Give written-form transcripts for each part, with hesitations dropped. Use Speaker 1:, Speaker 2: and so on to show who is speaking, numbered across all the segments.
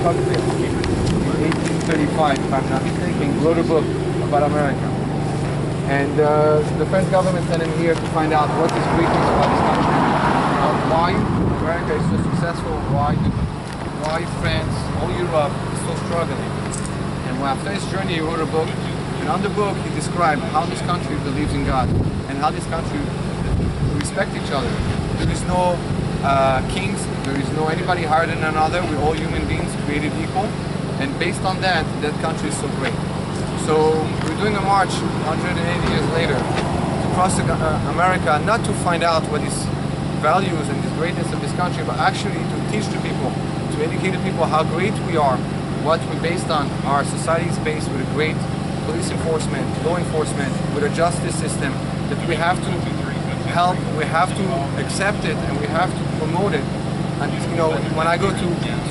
Speaker 1: Huxley in 1835, if I'm not mistaken, wrote a book about America. And the French government sent him here to find out what is greatness about this country, why America is so successful, why France, all Europe is so struggling. And after his journey, he wrote a book. And on the book, he described how this country believes in God and how this country respect each other. There is no kings, there is no anybody higher than another. We're all human beings created equal. And based on that, that country is so great. So we're doing a march 180 years later across America, not to find out what is values and this greatness of this country, but actually to teach the people, to educate the people how great we are, what we're based on. Our society is based with a great police enforcement, law enforcement, with a justice system that we have to help, we have to accept it, and we have to promote it. And you know, when I go to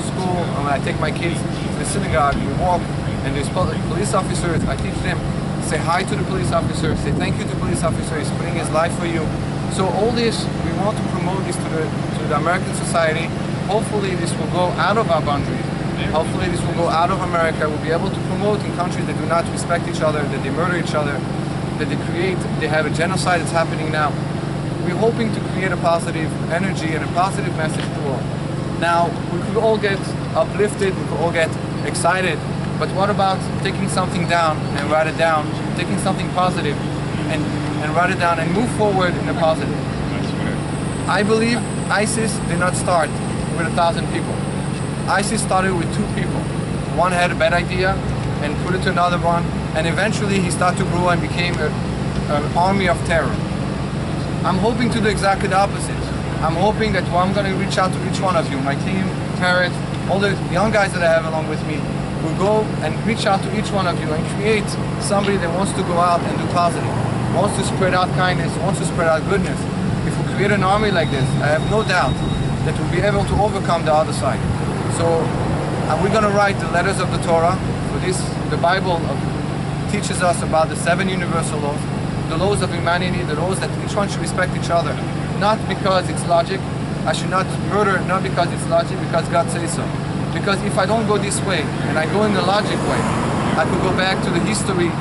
Speaker 1: school, and when I take my kids to the synagogue, we walk, and there's police officers, I teach them, say hi to the police officer, say thank you to the police officer, he's putting his life for you. So all this, we want to promote this to the American society. Hopefully this will go out of our boundaries. Hopefully this will go out of America. We'll be able to promote in countries that do not respect each other, that they murder each other, that they have a genocide that's happening now. We're hoping to create a positive energy and a positive message to all. Now, we could all get uplifted, we could all get excited, but what about taking something down and write it down, taking something positive and write it down and move forward in a positive? I believe ISIS did not start with 1,000 people. ISIS started with 2 people. One had a bad idea and put it to another one, and eventually he started to grow and became an army of terror. I'm hoping to do exactly the opposite. I'm hoping that I'm going to reach out to each one of you, my team, Tarek, all the young guys that I have along with me, will go and reach out to each one of you and create somebody that wants to go out and do positive, wants to spread out kindness, wants to spread out goodness. If we create an army like this, I have no doubt that we'll be able to overcome the other side. So we're going to write the letters of the Torah. For this, the Bible teaches us about the 7 universal laws, the laws of humanity, the laws that each one should respect each other. Not because it's logic. I should not murder, not because it's logic, because God says so. Because if I don't go this way, and I go in the logic way, I could go back to the history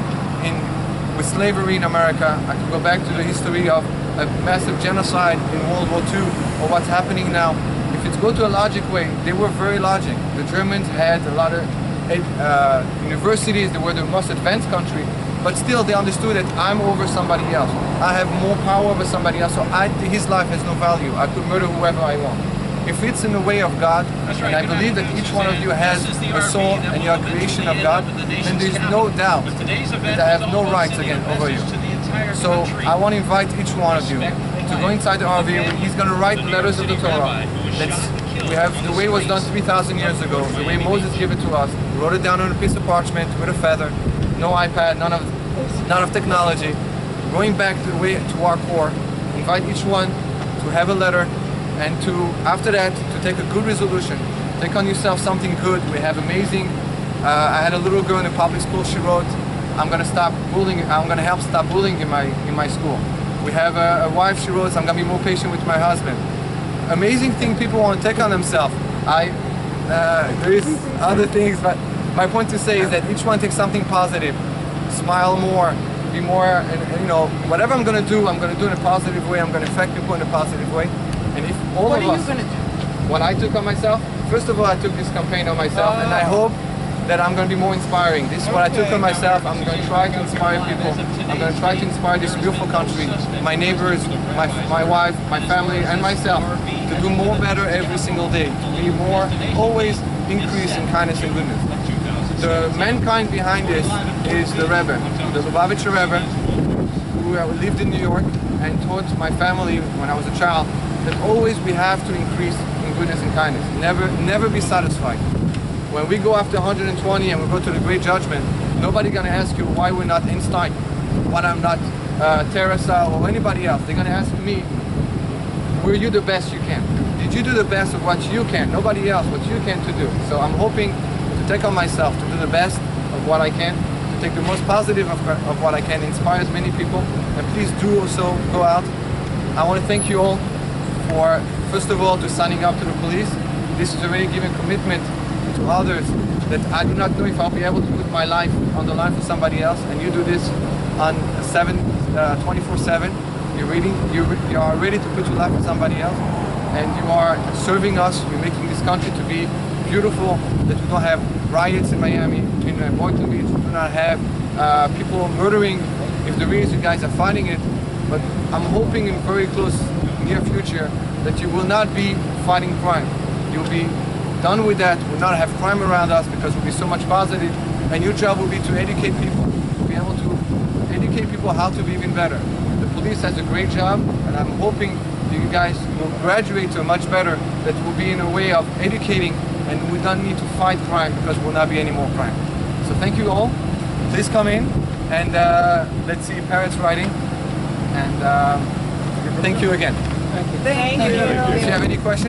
Speaker 1: with slavery in America. I could go back to the history of a massive genocide in World War II, or what's happening now. If it's go to a logic way, they were very logic. The Germans had a lot of universities, they were the most advanced country, but still they understood that I'm over somebody else. I have more power over somebody else, so his life has no value. I could murder whoever I want. If it's in the way of God, and I believe that each one of you has a soul and you're a creation of God, then there's no doubt that I have no rights again over you. So I want to invite each one of you to go inside the RV. He's going to write the letters of the Torah. The way it was done 3,000 years ago, the way Moses gave it to us. He wrote it down on a piece of parchment with a feather, no iPad, none of technology. Going back to our core, invite each one to have a letter, and after that, to take a good resolution. Take on yourself something good. We have amazing. I had a little girl in a public school. She wrote, "I'm going to stop bullying. I'm going to help stop bullying in my school." We have a wife. She wrote, "I'm going to be more patient with my husband." Amazing thing people want to take on themselves. There is other things, but my point to say is that each one takes something positive. Smile more, be more, and you know, whatever I'm going to do in a positive way. I'm going to affect people in a positive way. And if all of us,
Speaker 2: what are you going to do?
Speaker 1: What I took on myself, first of all, I took this campaign on myself, and I hope that I'm going to be more inspiring. This is what I took on myself. I'm going to try to inspire people. I'm going to try to inspire this beautiful country, my neighbors, my wife, my family, and myself to do more better every single day, to be more, always increase in kindness and goodness. The mankind behind this is the Rebbe, the Lubavitcher Rebbe, who lived in New York and taught my family when I was a child that always we have to increase in goodness and kindness. Never be satisfied. When we go after 120 and we go to the Great Judgment, nobody's going to ask you why we're not Einstein, why I'm not Teresa or anybody else. They're going to ask me, were you the best you can? Did you do the best of what you can? Nobody else, what you can to do. So I'm hoping to take on myself to do the best of what I can, to take the most positive of what I can, inspire as many people, and please do also go out. I want to thank you all for, first of all, to signing up to the police. This is already giving commitment to others that I do not know if I'll be able to put my life on the line for somebody else, and you do this on 24/7. You are ready to put your life on somebody else, and you are serving us. You're making this country to be beautiful, that we don't have riots in Miami, in Boynton Beach, we do not have people murdering. If there is, you guys are fighting it, but I'm hoping in very close near future that you will not be fighting crime. You'll be done with that, will not have crime around us because we'll be so much positive, and your job will be to educate people, to be able to educate people how to be even better. The police has a great job, and I'm hoping you guys will graduate to a much better, that will be in a way of educating, and we don't need to fight crime because there will not be any more crime. So thank you all. Please come in, and let's see parents writing, and thank you again.
Speaker 2: Thank you.
Speaker 1: If you have any questions,